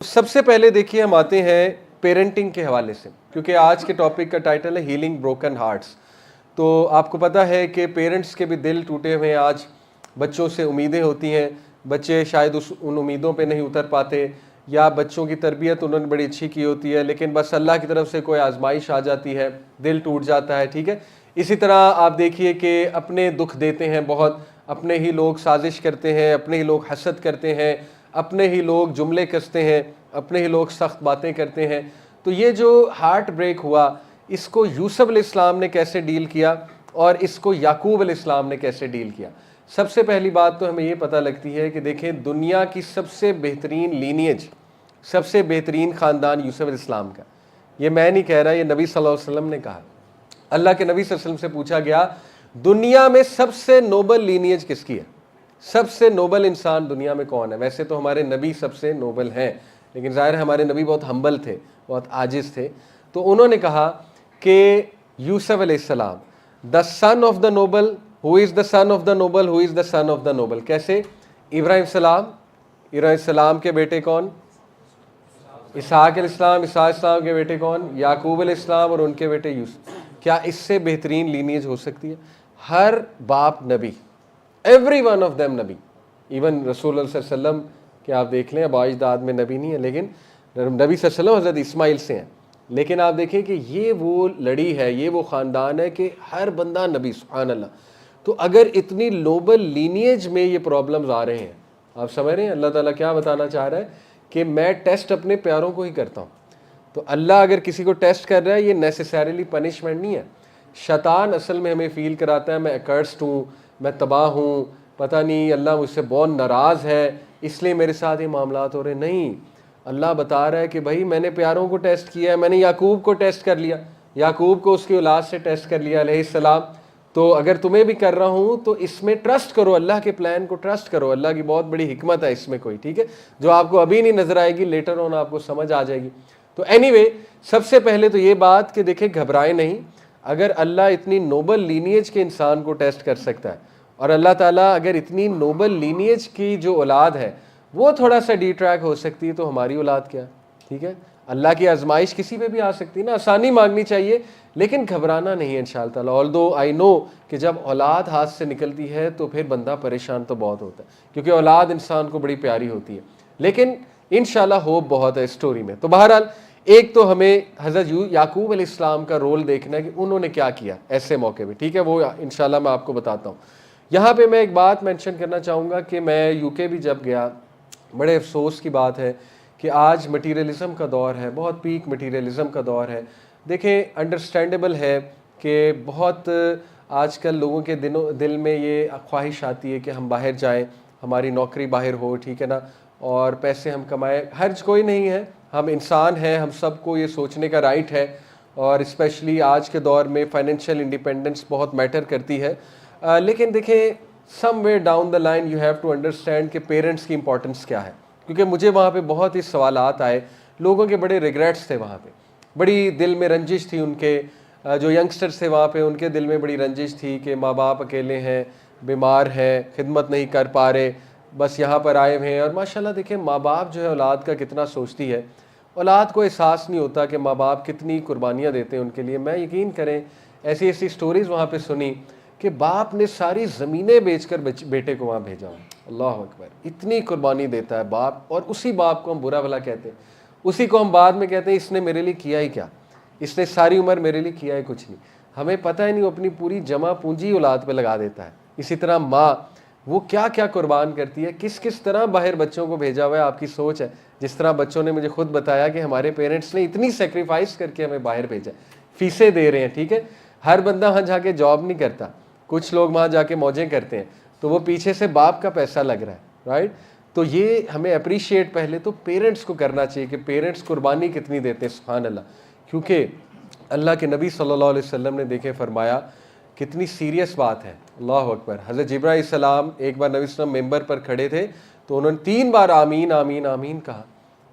سب سے پہلے دیکھیے ہم آتے ہیں پیرنٹنگ کے حوالے سے، کیونکہ آج کے ٹاپک کا ٹائٹل ہے ہیلنگ بروکن ہارٹس۔ تو آپ کو پتہ ہے کہ پیرنٹس کے بھی دل ٹوٹے ہوئے ہیں، آج بچوں سے امیدیں ہوتی ہیں، بچے شاید ان امیدوں پہ نہیں اتر پاتے، یا بچوں کی تربیت انہوں نے بڑی اچھی کی ہوتی ہے لیکن بس اللہ کی طرف سے کوئی آزمائش آ جاتی ہے، دل ٹوٹ جاتا ہے، ٹھیک ہے۔ اسی طرح آپ دیکھیے کہ اپنے دکھ دیتے ہیں بہت، اپنے ہی لوگ سازش کرتے ہیں، اپنے ہی لوگ حسد کرتے ہیں، اپنے ہی لوگ جملے کستے ہیں، اپنے ہی لوگ سخت باتیں کرتے ہیں۔ تو یہ جو ہارٹ بریک ہوا، اس کو یوسف علیہ السلام نے کیسے ڈیل کیا اور اس کو یعقوب علیہ السلام نے کیسے ڈیل کیا؟ سب سے پہلی بات تو ہمیں یہ پتہ لگتی ہے کہ دیکھیں، دنیا کی سب سے بہترین لینیج، سب سے بہترین خاندان یوسف علیہ السلام کا۔ یہ میں نہیں کہہ رہا، یہ نبی صلی اللہ علیہ وسلم نے کہا۔ اللہ کے نبی صلی اللہ علیہ وسلم سے پوچھا گیا دنیا میں سب سے نوبل لینیج کس کی ہے، سب سے نوبل انسان دنیا میں کون ہے؟ ویسے تو ہمارے نبی سب سے نوبل ہیں، لیکن ظاہر ہے ہمارے نبی بہت ہمبل تھے، بہت عاجز تھے۔ تو انہوں نے کہا کہ یوسف علیہ السلام، the son of the noble, who is the son of the noble, who is the son of the noble. کیسے؟ ابراہیم السلام کے بیٹے کون؟ اسحاق علیہ السلام، اسحاق علیہ السلام کے بیٹے کون؟ یعقوب علیہ السلام، اور ان کے بیٹے یوسف۔ کیا اس سے بہترین لینیج ہو سکتی ہے؟ ہر باپ نبی، ایوری ون آف دیم نبی، ایون رسول اللہ صلی اللہ علیہ وسلم کہ آپ دیکھ لیں، ابا اجداد میں نبی نہیں ہے لیکن نبی صلی اللہ علیہ وسلم حضرت اسماعیل سے ہیں، لیکن آپ دیکھیں کہ یہ وہ لڑی ہے، یہ وہ خاندان ہے کہ ہر بندہ نبی، سبحان اللہ۔ تو اگر اتنی نوبل لینیج میں یہ پرابلمز آ رہے ہیں، آپ سمجھ رہے ہیں اللہ تعالیٰ کیا بتانا چاہ رہا ہے؟ کہ میں ٹیسٹ اپنے پیاروں کو ہی کرتا ہوں۔ تو اللہ اگر کسی کو ٹیسٹ کر رہا ہے، یہ نیسیسریلی پنشمنٹ نہیں ہے۔ شیطان اصل میں ہمیں فیل کراتا ہے میں اکرسڈ ہوں، میں تباہ ہوں، پتہ نہیں اللہ مجھ سے بہت ناراض ہے اس لیے میرے ساتھ یہ معاملات ہو رہے۔ نہیں، اللہ بتا رہا ہے کہ بھائی میں نے پیاروں کو ٹیسٹ کیا ہے، میں نے یعقوب کو ٹیسٹ کر لیا، یعقوب کو اس کی اولاد سے ٹیسٹ کر لیا علیہ السلام۔ تو اگر تمہیں بھی کر رہا ہوں تو اس میں ٹرسٹ کرو، اللہ کے پلان کو ٹرسٹ کرو، اللہ کی بہت بڑی حکمت ہے اس میں کوئی، ٹھیک ہے، جو آپ کو ابھی نہیں نظر آئے گی، لیٹر آن آپ کو سمجھ آ جائے گی۔ تو اینی وے، سب سے پہلے تو یہ بات کہ دیکھیں گھبرائیں نہیں، اگر اللہ اتنی نوبل لینیج کے انسان کو ٹیسٹ کر سکتا ہے، اور اللہ تعالیٰ اگر اتنی نوبل لینیج کی جو اولاد ہے وہ تھوڑا سا ڈی ٹریک ہو سکتی ہے، تو ہماری اولاد کیا؟ ٹھیک ہے، اللہ کی آزمائش کسی پہ بھی آ سکتی ہے نا، آسانی مانگنی چاہیے لیکن گھبرانا نہیں ہے انشاءاللہ تعالیٰ۔ آلدو آئی نو کہ جب اولاد ہاتھ سے نکلتی ہے تو پھر بندہ پریشان تو بہت ہوتا ہے، کیونکہ اولاد انسان کو بڑی پیاری ہوتی ہے، لیکن انشاءاللہ ہوپ بہت ہے اسٹوری میں۔ تو بہرحال ایک تو ہمیں حضرت یعقوب علیہ السلام کا رول دیکھنا ہے کہ انہوں نے کیا کیا ایسے موقع پہ، ٹھیک ہے، وہ انشاءاللہ میں آپ کو بتاتا ہوں۔ یہاں پہ میں ایک بات مینشن کرنا چاہوں گا کہ میں یو کے بھی جب گیا، بڑے افسوس کی بات ہے کہ آج مٹیریلزم کا دور ہے، بہت پیک مٹیریلزم کا دور ہے۔ دیکھیں انڈرسٹینڈیبل ہے کہ بہت آج کل لوگوں کے دل میں یہ خواہش آتی ہے کہ ہم باہر جائیں، ہماری نوکری باہر ہو، ٹھیک ہے نا، اور پیسے ہم کمائیں۔ حرج کوئی نہیں ہے، ہم انسان ہیں، ہم سب کو یہ سوچنے کا رائٹ ہے، اور اسپیشلی آج کے دور میں فائنینشیل انڈیپینڈنس بہت میٹر کرتی ہے۔ لیکن دیکھیں some way down the line you have to understand کہ پیرنٹس کی امپورٹنس کیا ہے، کیونکہ مجھے وہاں پہ بہت ہی سوالات آئے، لوگوں کے بڑے ریگریٹس تھے وہاں پہ، بڑی دل میں رنجش تھی ان کے، جو ینگسٹرز تھے وہاں پہ ان کے دل میں بڑی رنجش تھی کہ ماں باپ اکیلے ہیں، بیمار ہیں، خدمت نہیں کر پا رہے، بس یہاں پر آئے ہوئے ہیں۔ اور ماشاءاللہ دیکھیں ماں باپ جو ہے اولاد کا کتنا سوچتی ہے، اولاد کو احساس نہیں ہوتا کہ ماں باپ کتنی قربانیاں دیتے ہیں ان کے لیے۔ میں یقین کریں ایسی ایسی سٹوریز وہاں پہ سنی کہ باپ نے ساری زمینیں بیچ کر بیٹے کو وہاں بھیجا، اللہ اکبر، اتنی قربانی دیتا ہے باپ، اور اسی باپ کو ہم برا بھلا کہتے ہیں، اسی کو ہم بعد میں کہتے ہیں اس نے میرے لیے کیا ہی کیا، اس نے ساری عمر میرے لیے کیا ہی کچھ نہیں۔ ہمیں پتہ ہی نہیں، وہ اپنی پوری جمع پونجی اولاد پہ لگا دیتا ہے۔ اسی طرح ماں وہ کیا کیا قربان کرتی ہے، کس کس طرح باہر بچوں کو بھیجا ہوا ہے، آپ کی سوچ ہے۔ جس طرح بچوں نے مجھے خود بتایا کہ ہمارے پیرنٹس نے اتنی سیکریفائس کر کے ہمیں باہر بھیجا، فیسیں دے رہے ہیں، ٹھیک ہے، ہر بندہ وہاں جا کے جاب نہیں کرتا، کچھ لوگ وہاں جا کے موجیں کرتے ہیں، تو وہ پیچھے سے باپ کا پیسہ لگ رہا ہے، رائٹ۔ تو یہ ہمیں اپریشیٹ پہلے تو پیرنٹس کو کرنا چاہیے کہ پیرنٹس قربانی کتنی دیتے ہیں، سبحان اللہ۔ کیونکہ اللہ کے نبی صلی اللہ علیہ وسلم نے دیکھے فرمایا کتنی سیریس بات ہے، اللہ اکبر۔ حضرت جبرائیل علیہ السلام ایک بار نبی صلی اللہ علیہ وسلم ممبر پر کھڑے تھے تو انہوں نے 3 بار آمین آمین آمین کہا۔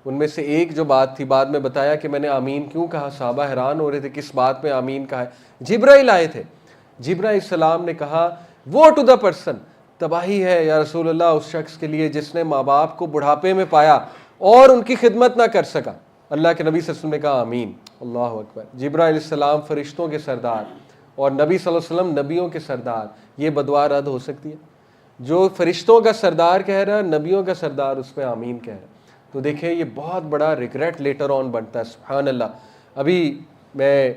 ان میں سے ایک جو بات تھی، بعد میں بتایا کہ میں نے آمین کیوں کہا، صحابہ حیران ہو رہے تھے کس بات میں آمین کہا ہے۔ جبرائیل آئے تھے، جبرائیل علیہ السلام نے کہا وہ ٹو دا پرسن، تباہی ہے یا رسول اللہ اس شخص کے لیے جس نے ماں باپ کو بڑھاپے میں پایا اور ان کی خدمت نہ کر سکا. اللہ کے نبی صلی اللہ علیہ وسلم نے کہا آمین. اللہ اکبر. جبرائیل علیہ السلام فرشتوں کے سردار اور نبی صلی اللہ علیہ وسلم نبیوں کے سردار, یہ بدعا رد ہو سکتی ہے؟ جو فرشتوں کا سردار کہہ رہا ہے, نبیوں کا سردار اس پہ آمین کہہ رہا ہے. تو دیکھیں یہ بہت بڑا ریگریٹ لیٹر آن بنتا ہے. سبحان اللہ. ابھی میں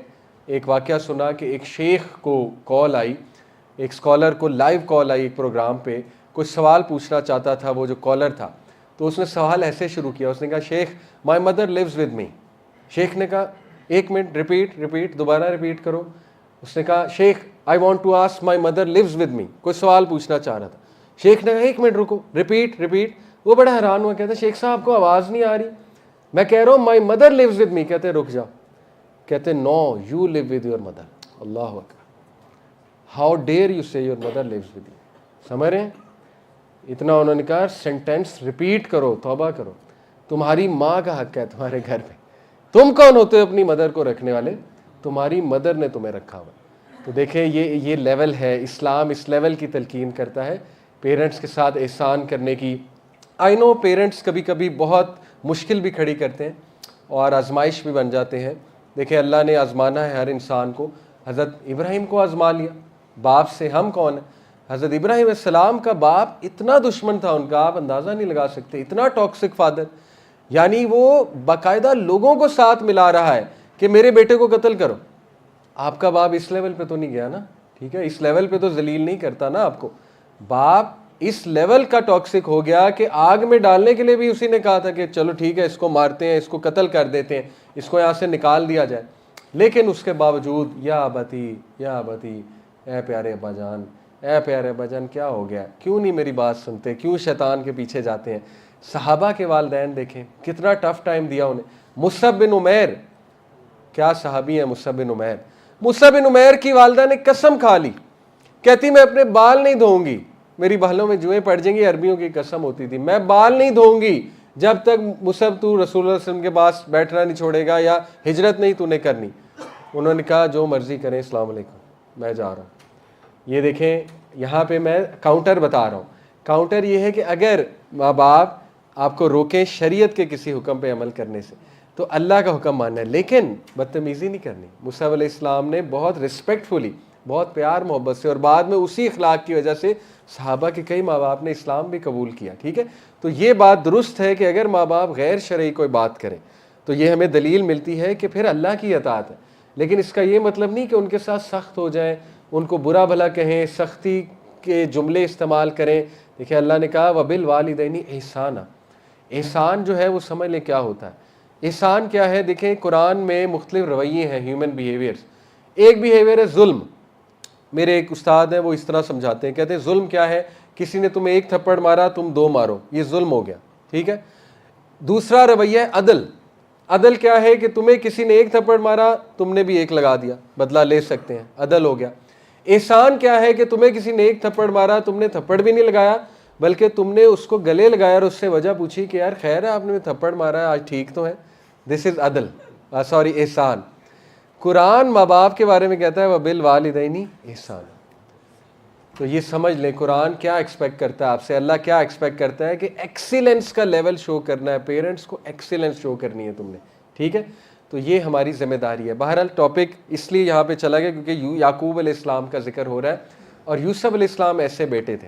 ایک واقعہ سنا کہ ایک شیخ کو کال آئی, ایک اسکالر کو لائیو کال آئی ایک پروگرام پہ, کچھ سوال پوچھنا چاہتا تھا وہ جو کالر تھا. تو اس نے سوال ایسے شروع کیا, اس نے کہا Sheikh my mother lives with me. Sheikh نے کہا ایک منٹ, ریپیٹ, دوبارہ ریپیٹ کرو. اس نے کہا Sheikh I want to ask my mother lives with me. کوئی سوال پوچھنا چاہ رہا تھا. شیخ نے کہا ایک منٹ رکو, ریپیٹ. وہ بڑا حیران ہوا, کہتا شیخ صاحب کو آواز نہیں آ رہی, میں کہہ رہا ہوں my mother lives with me. کہتے رک جاؤ, کہتے no you leave with your mother. اللہ اکبر. How dare you say your mother lives with you. سمجھ رہے ہیں اتنا؟ انہوں نے کہا سینٹینس ریپیٹ کرو, توبہ کرو. تمہاری ماں کا حق ہے تمہارے گھر پہ. تم کون ہوتے ہو اپنی مدر کو رکھنے والے؟ تمہاری مدر نے تمہیں رکھا ہوا. تو دیکھیں یہ لیول ہے. اسلام اس لیول کی تلقین کرتا ہے پیرنٹس کے ساتھ احسان کرنے کی. آئی نو پیرنٹس کبھی کبھی بہت مشکل بھی کھڑی کرتے ہیں اور آزمائش بھی بن جاتے ہیں. دیکھیں اللہ نے آزمانا ہے ہر انسان کو. حضرت ابراہیم کو آزما لیا, باپ سے ہم کون ہیں؟ حضرت ابراہیم علیہ السلام کا باپ اتنا دشمن تھا ان کا, آپ اندازہ نہیں لگا سکتے, اتنا ٹاکسک فادر. یعنی وہ باقاعدہ لوگوں کو ساتھ ملا رہا ہے کہ میرے بیٹے کو قتل کرو. آپ کا باپ اس لیول پہ تو نہیں گیا نا, ٹھیک ہے, اس لیول پہ تو ذلیل نہیں کرتا نا آپ کو. باپ اس لیول کا ٹاکسک ہو گیا کہ آگ میں ڈالنے کے لیے بھی اسی نے کہا تھا کہ چلو ٹھیک ہے اس کو مارتے ہیں, اس کو قتل کر دیتے ہیں, اس کو یہاں سے نکال دیا جائے. لیکن اس کے باوجود یا ابتی, اے پیارے ابا جان, اے پیارے ابا جان کیا ہو گیا, کیوں نہیں میری بات سنتے, کیوں شیطان کے پیچھے جاتے ہیں. صحابہ کے والدین دیکھیں کتنا ٹف ٹائم دیا انہیں. مصعب بن عمیر, کیا صحابی ہیں مصعب بن عمیر. مصعب بن عمیر کی والدہ نے قسم کھا لی, کہتی میں اپنے بال نہیں دھوؤں گی, میری بالوں میں جوئیں پڑ جائیں گی. عربیوں کی قسم ہوتی تھی, میں بال نہیں دھوؤں گی جب تک مصعب تو رسول اللہ صلی اللہ علیہ وسلم کے پاس بیٹھنا نہیں چھوڑے گا یا ہجرت نہیں تو نے کرنی. انہوں نے کہا جو مرضی کریں, السلام علیکم, میں جا رہا ہوں. یہ دیکھیں یہاں پہ میں کاؤنٹر بتا رہا ہوں. کاؤنٹر یہ ہے کہ اگر ماں باپ آپ کو روکیں شریعت کے کسی حکم پہ عمل کرنے سے تو اللہ کا حکم ماننا ہے, لیکن بدتمیزی نہیں کرنی. مصعب علیہ السلام نے بہت ریسپیکٹفلی, بہت پیار محبت سے, اور بعد میں اسی اخلاق کی وجہ سے صحابہ کے کئی ماں باپ نے اسلام بھی قبول کیا. ٹھیک ہے, تو یہ بات درست ہے کہ اگر ماں باپ غیر شرعی کوئی بات کریں تو یہ ہمیں دلیل ملتی ہے کہ پھر اللہ کی اطاعت ہے. لیکن اس کا یہ مطلب نہیں کہ ان کے ساتھ سخت ہو جائیں, ان کو برا بھلا کہیں, سختی کے جملے استعمال کریں. دیکھیں اللہ نے کہا وَبِالْوَالِدَيْنِ احسانا. احسان جو ہے وہ سمجھ لیں کیا ہوتا ہے. احسان کیا ہے؟ دیکھیں قرآن میں مختلف رویے ہیں, ہیومن بیہیویئرز. ایک بیہیویئر ہے ظلم. میرے ایک استاد ہیں وہ اس طرح سمجھاتے ہیں, کہتے ہیں ظلم کیا ہے, کسی نے تمہیں ایک تھپڑ مارا تم دو مارو, یہ ظلم ہو گیا. ٹھیک ہے. دوسرا رویہ ہے عدل. عدل کیا ہے کہ تمہیں کسی نے ایک تھپڑ مارا تم نے بھی ایک لگا دیا, بدلہ لے سکتے ہیں, عدل ہو گیا. احسان کیا ہے کہ تمہیں کسی نے ایک تھپڑ مارا تم نے تھپڑ بھی نہیں لگایا بلکہ تم نے اس کو گلے لگایا اور اس سے وجہ پوچھی کہ یار خیر ہے آپ نے تھپڑ مارا ہے, آج ٹھیک تو ہے. دس از عدل, سوری احسان. قرآن ماں باپ کے بارے میں کہتا ہے وَبِالْوَالِدَيْنِ احسان. تو یہ سمجھ لیں قرآن کیا ایکسپیکٹ کرتا ہے آپ سے, اللہ کیا ایکسپیکٹ کرتا ہے کہ ایکسیلنس کا لیول شو کرنا ہے, پیرنٹس کو ایکسیلنس شو کرنی ہے تم نے. ٹھیک ہے, تو یہ ہماری ذمہ داری ہے. بہرحال ٹاپک اس لیے یہاں پہ چلا گیا کیونکہ یعقوب علیہ السلام کا ذکر ہو رہا ہے, اور یوسف علیہ السلام ایسے بیٹے تھے.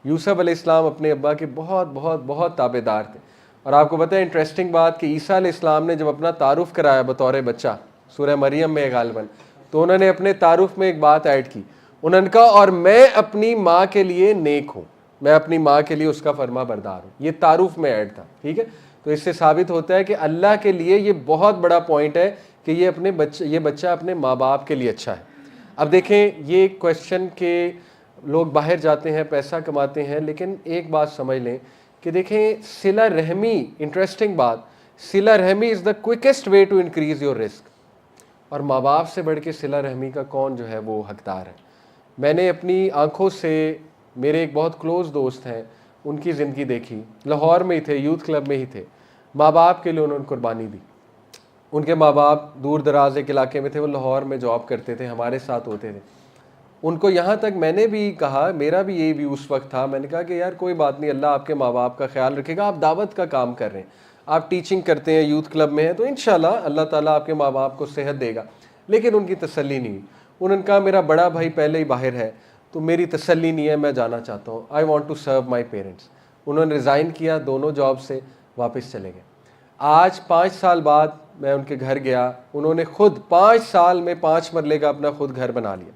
یوسف علیہ السلام اپنے ابا کے بہت بہت بہت تابع دار تھے. اور آپ کو پتہ ہے انٹرسٹنگ بات کہ عیسیٰ علیہ السلام نے جب اپنا تعارف کرایا بطور بچہ سورہ مریم میں غالباً, تو انہوں نے اپنے تعارف میں ایک بات ایڈ کی. انہوں نے کہا اور میں اپنی ماں کے لیے نیک ہوں, میں اپنی ماں کے لیے اس کا فرما بردار ہوں. یہ تعارف میں ایڈ تھا. ٹھیک ہے, تو اس سے ثابت ہوتا ہے کہ اللہ کے لیے یہ بہت بڑا پوائنٹ ہے کہ یہ بچہ اپنے ماں باپ کے لیے اچھا ہے. اب دیکھیں یہ کویسچن کہ لوگ باہر جاتے ہیں پیسہ کماتے ہیں, لیکن ایک بات سمجھ لیں کہ دیکھیں صلہ رحمی, انٹرسٹنگ بات, صلہ رحمی از دا quickest way to increase your رزق. اور ماں باپ سے بڑھ کے صلہ رحمی کا کون جو ہے وہ حقدار ہے. میں نے اپنی آنکھوں سے, میرے ایک بہت کلوز دوست ہیں, ان کی زندگی دیکھی. لاہور میں ہی تھے, یوتھ کلب میں ہی تھے. ماں باپ کے لیے انہوں نے قربانی دی. ان کے ماں باپ دور دراز ایک علاقے میں تھے, وہ لاہور میں جاب کرتے تھے, ہمارے ساتھ ہوتے تھے. ان کو یہاں تک میں نے بھی کہا, میرا بھی یہی بھی اس وقت تھا, میں نے کہا کہ یار کوئی بات نہیں, اللہ آپ کے ماں باپ کا خیال رکھے گا, آپ دعوت کا کام کر رہے ہیں, آپ ٹیچنگ کرتے ہیں، یوتھ کلب میں ہیں، تو انشاءاللہ اللہ تعالیٰ آپ کے ماں باپ کو صحت دے گا. لیکن ان کی تسلی نہیں ہوئی. انہوں نے کہا میرا بڑا بھائی پہلے ہی باہر ہے تو میری تسلی نہیں ہے، میں جانا چاہتا ہوں. I want to serve my parents. انہوں نے ریزائن کیا، دونوں جاب سے واپس چلے گئے. آج 5 سال بعد میں ان کے گھر گیا. انہوں نے خود 5 سال میں 5 مرلے کا اپنا خود گھر بنا لیا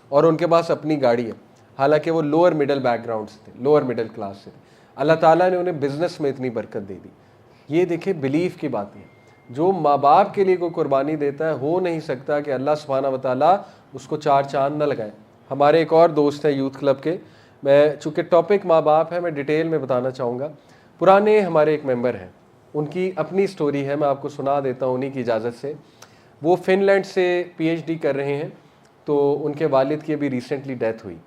اور ان کے پاس اپنی گاڑی ہے. حالانکہ وہ لوور مڈل بیک گراؤنڈ سے تھے، لوور مڈل کلاس سے تھے. اللہ تعالیٰ نے انہیں بزنس میں اتنی برکت دے دی. یہ دیکھیں بلیف کی باتیں ہیں. جو ماں باپ کے لیے کوئی قربانی دیتا ہے، ہو نہیں سکتا کہ اللہ سبحانہ و تعالیٰ اس کو 4 چاند نہ لگائے. ہمارے ایک اور دوست ہیں یوتھ کلب کے، میں چونکہ ٹاپک ماں باپ ہے میں ڈیٹیل میں بتانا چاہوں گا. پرانے ہمارے ایک ممبر ہیں، ان کی اپنی سٹوری ہے، میں آپ کو سنا دیتا ہوں انہی کی اجازت سے. وہ فن لینڈ سے PhD کر رہے ہیں، تو ان کے والد کی ابھی ریسنٹلی ڈیتھ ہوئی.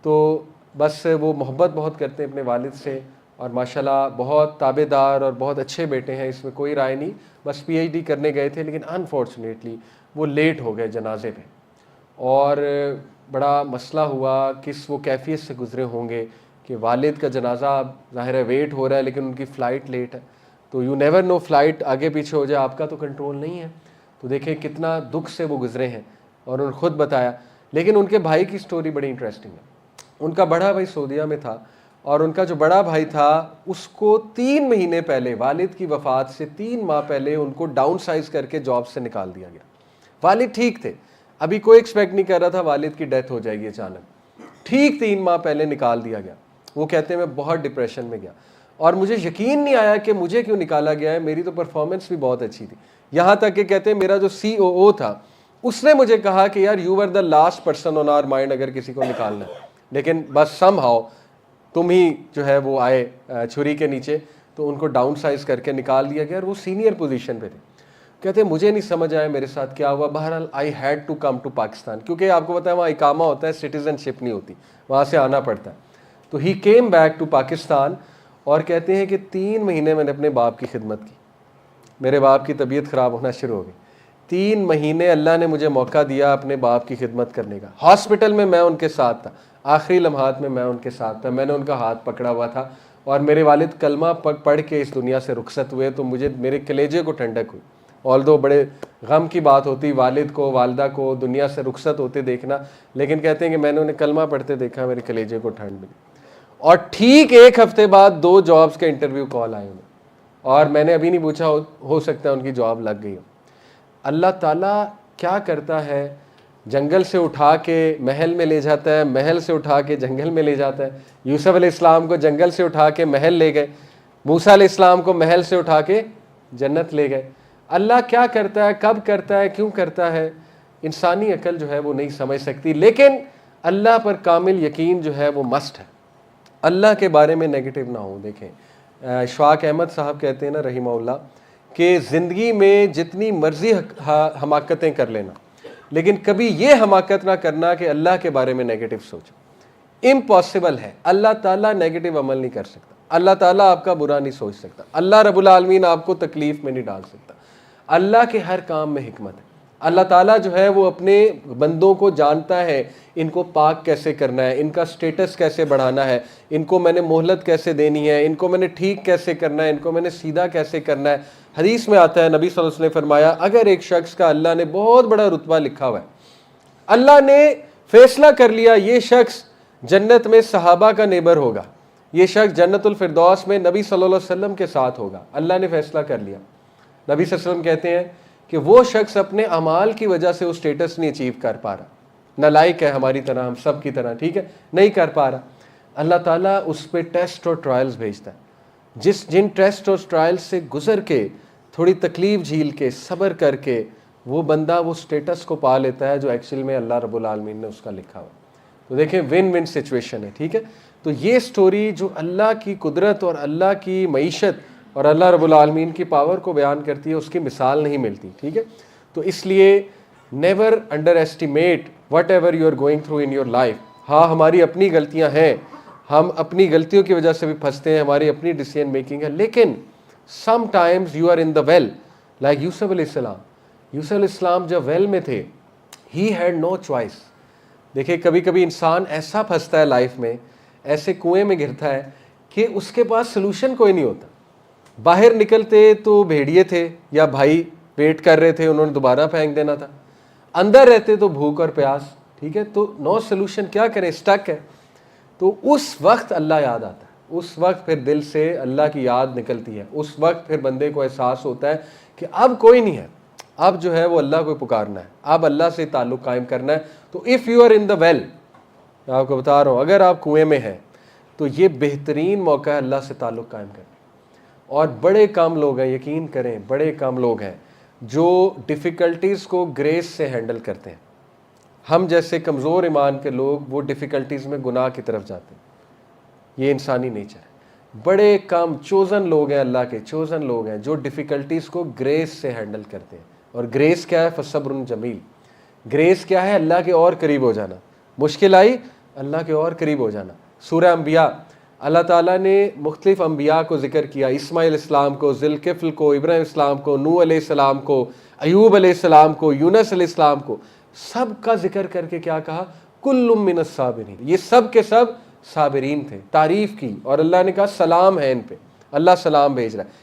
تو بس وہ محبت بہت کرتے ہیں اپنے والد سے، اور ماشاءاللہ بہت تابع دار اور بہت اچھے بیٹے ہیں، اس میں کوئی رائے نہیں. بس PhD کرنے گئے تھے لیکن انفارچونیٹلی وہ لیٹ ہو گئے جنازے پہ، اور بڑا مسئلہ ہوا. وہ کیفیت سے گزرے ہوں گے کہ والد کا جنازہ ظاہر ہے ویٹ ہو رہا ہے لیکن ان کی فلائٹ لیٹ ہے. تو یو نیور نو، فلائٹ آگے پیچھے ہو جائے، آپ کا تو کنٹرول نہیں ہے. تو دیکھیں کتنا دکھ سے وہ گزرے ہیں، اور انہوں نے خود بتایا. لیکن ان کے بھائی کی سٹوری بڑی انٹرسٹنگ ہے. ان کا بڑا بھائی سعودیہ میں تھا، اور ان کا جو بڑا بھائی تھا اس کو 3 مہینے پہلے، والد کی وفات سے 3 ماہ پہلے ان کو ڈاؤن سائز کر کے جاب سے نکال دیا گیا. والد ٹھیک تھے، ابھی کوئی ایکسپیکٹ نہیں کر رہا تھا والد کی ڈیتھ ہو جائے گی اچانک. ٹھیک 3 ماہ پہلے نکال دیا گیا. وہ کہتے ہیں میں بہت ڈپریشن میں گیا، اور مجھے یقین نہیں آیا کہ مجھے کیوں نکالا گیا ہے، میری تو پرفارمنس بھی بہت اچھی تھی. یہاں تک کہ کہتے ہیں میرا جو COO تھا اس نے مجھے کہا کہ یار you are the last person on our mind اگر کسی کو نکالنا ہے. لیکن بس سم ہاؤ تم ہی جو ہے وہ آئے چھری کے نیچے، تو ان کو ڈاؤن سائز کر کے نکال دیا گیا، اور وہ سینئر پوزیشن پہ تھے. کہتے ہیں مجھے نہیں سمجھ آیا میرے ساتھ کیا ہوا. بہرحال I had to come to Pakistan, کیونکہ آپ کو پتا ہے وہاں اقامہ ہوتا ہے، سٹیزن شپ نہیں ہوتی، وہاں سے آنا پڑتا ہے. تو he came back to Pakistan, اور کہتے ہیں کہ 3 مہینے میں نے اپنے باپ کی خدمت کی. میرے باپ کی طبیعت خراب ہونا شروع ہو گئی. 3 مہینے اللہ نے مجھے موقع دیا اپنے باپ کی خدمت کرنے کا. ہاسپٹل میں میں ان کے ساتھ تھا، آخری لمحات میں ان کے ساتھ تھا. میں نے ان کا ہاتھ پکڑا ہوا تھا، اور میرے والد کلمہ پڑھ کے اس دنیا سے رخصت ہوئے. تو مجھے میرے کلیجے کو ٹھنڈک ہوئی. آلدو بڑے غم کی بات ہوتی والد کو والدہ کو دنیا سے رخصت ہوتے دیکھنا، لیکن کہتے ہیں کہ میں نے انہیں کلمہ پڑھتے دیکھا، میرے کلیجے کو ٹھنڈ ملی. اور ٹھیک 1 ہفتے بعد 2 جابس کے انٹرویو کال آئے انہیں، اور میں نے ابھی نہیں پوچھا، ہو سکتا ہے ان کی جاب لگ گئی ہو. اللہ تعالیٰ کیا کرتا ہے، جنگل سے اٹھا کے محل میں لے جاتا ہے، محل سے اٹھا کے جنگل میں لے جاتا ہے. یوسف علیہ السلام کو جنگل سے اٹھا کے محل لے گئے، موسیٰ علیہ السلام کو محل سے اٹھا کے جنت لے گئے. اللہ کیا کرتا ہے، کب کرتا ہے، کیوں کرتا ہے، انسانی عقل جو ہے وہ نہیں سمجھ سکتی. لیکن اللہ پر کامل یقین جو ہے وہ مسٹ ہے. اللہ کے بارے میں نیگیٹو نہ ہو. دیکھیں اشفاق احمد صاحب کہتے ہیں نا رحمہ اللہ کہ زندگی میں جتنی مرضی حماقتیں کر لینا، لیکن کبھی یہ حماقت نہ کرنا کہ اللہ کے بارے میں نیگیٹو سوچو. امپاسبل ہے. اللہ تعالیٰ نیگیٹو عمل نہیں کر سکتا، اللہ تعالیٰ آپ کا برا نہیں سوچ سکتا، اللہ رب العالمین آپ کو تکلیف میں نہیں ڈال سکتا. اللہ کے ہر کام میں حکمت ہے. اللہ تعالیٰ جو ہے وہ اپنے بندوں کو جانتا ہے، ان کو پاک کیسے کرنا ہے، ان کا سٹیٹس کیسے بڑھانا ہے، ان کو میں نے مہلت کیسے دینی ہے، ان کو میں نے ٹھیک کیسے کرنا ہے، ان کو میں نے سیدھا کیسے کرنا ہے. حدیث میں آتا ہے نبی صلی اللہ علیہ وسلم نے فرمایا اگر ایک شخص کا اللہ نے بہت بڑا رتبہ لکھا ہوا ہے، اللہ نے فیصلہ کر لیا یہ شخص جنت میں صحابہ کا نیبر ہوگا، یہ شخص جنت الفردوس میں نبی صلی اللہ علیہ وسلم کے ساتھ ہوگا، اللہ نے فیصلہ کر لیا. نبی صلی اللہ علیہ وسلم کہتے ہیں کہ وہ شخص اپنے اعمال کی وجہ سے وہ سٹیٹس نہیں اچیو کر پا رہا، نالائق ہے ہماری طرح، ہم سب کی طرح، ٹھیک ہے، نہیں کر پا رہا. اللہ تعالیٰ اس پہ ٹیسٹ اور ٹرائلز بھیجتا ہے. جن ٹیسٹ اور ٹرائل سے گزر کے، تھوڑی تکلیف جھیل کے، صبر کر کے، وہ بندہ وہ سٹیٹس کو پا لیتا ہے جو ایکچوئل میں اللہ رب العالمین نے اس کا لکھا ہوا. تو دیکھیں ون ون سچویشن ہے، ٹھیک ہے. تو یہ سٹوری جو اللہ کی قدرت اور اللہ کی معیشت اور اللہ رب العالمین کی پاور کو بیان کرتی ہے، اس کی مثال نہیں ملتی، ٹھیک ہے. تو اس لیے never underestimate whatever you are going through in your life. ہاں ہماری اپنی غلطیاں ہیں، ہم اپنی غلطیوں کی وجہ سے بھی پھنستے ہیں، ہماری اپنی ڈیسیژن میکنگ ہے، لیکن sometimes you are in the well like Yusuf علیہ السلام. یوسف علیہ السلام جب ویل میں تھے، ہی ہیڈ نو چوائس. دیکھیں کبھی کبھی انسان ایسا پھنستا ہے لائف میں، ایسے کنویں میں گرتا ہے کہ اس کے پاس سلوشن کوئی نہیں ہوتا. باہر نکلتے تو بھیڑیے تھے یا بھائی ویٹ کر رہے تھے, انہوں نے دوبارہ پھینک دینا تھا. اندر رہتے تو بھوک اور پیاس, ٹھیک ہے, تو نو سلوشن, کیا کریں, اسٹک ہے. تو اس وقت اللہ یاد آتا ہے, اس وقت پھر دل سے اللہ کی یاد نکلتی ہے, اس وقت پھر بندے کو احساس ہوتا ہے کہ اب کوئی نہیں ہے, اب جو ہے وہ اللہ کو پکارنا ہے, اب اللہ سے تعلق قائم کرنا ہے. تو if you are in the well, میں آپ کو بتا رہا ہوں, اگر آپ کنویں میں ہیں تو یہ بہترین موقع ہے اللہ سے تعلق قائم کرنے. اور بڑے کم لوگ ہیں, یقین کریں, بڑے کم لوگ ہیں جو ڈیفیکلٹیز کو گریس سے ہینڈل کرتے ہیں. ہم جیسے کمزور ایمان کے لوگ وہ ڈیفیکلٹیز میں گناہ کی طرف جاتے ہیں. یہ انسانی نیچر ہے. بڑے کم چوزن لوگ ہیں, اللہ کے چوزن لوگ ہیں جو ڈیفیکلٹیز کو گریس سے ہینڈل کرتے ہیں. اور گریس کیا ہے؟ فصبر جمیل. گریس کیا ہے؟ اللہ کے اور قریب ہو جانا. مشکل آئی, اللہ کے اور قریب ہو جانا. سورہ انبیاء, اللہ تعالیٰ نے مختلف انبیاء کو ذکر کیا, اسماعیل علیہ السلام کو, ذوالکفل کو, ابراہیم علیہ السلام کو, نوح علیہ السلام کو, ایوب علیہ السلام کو, یونس علیہ السلام کو, سب کا ذکر کر کے کیا کہا؟ کل من الصابرین, یہ سب کے سب صابرین تھے. تعریف کی اور اللہ نے کہا سلام ہے ان پہ, اللہ سلام بھیج رہا ہے.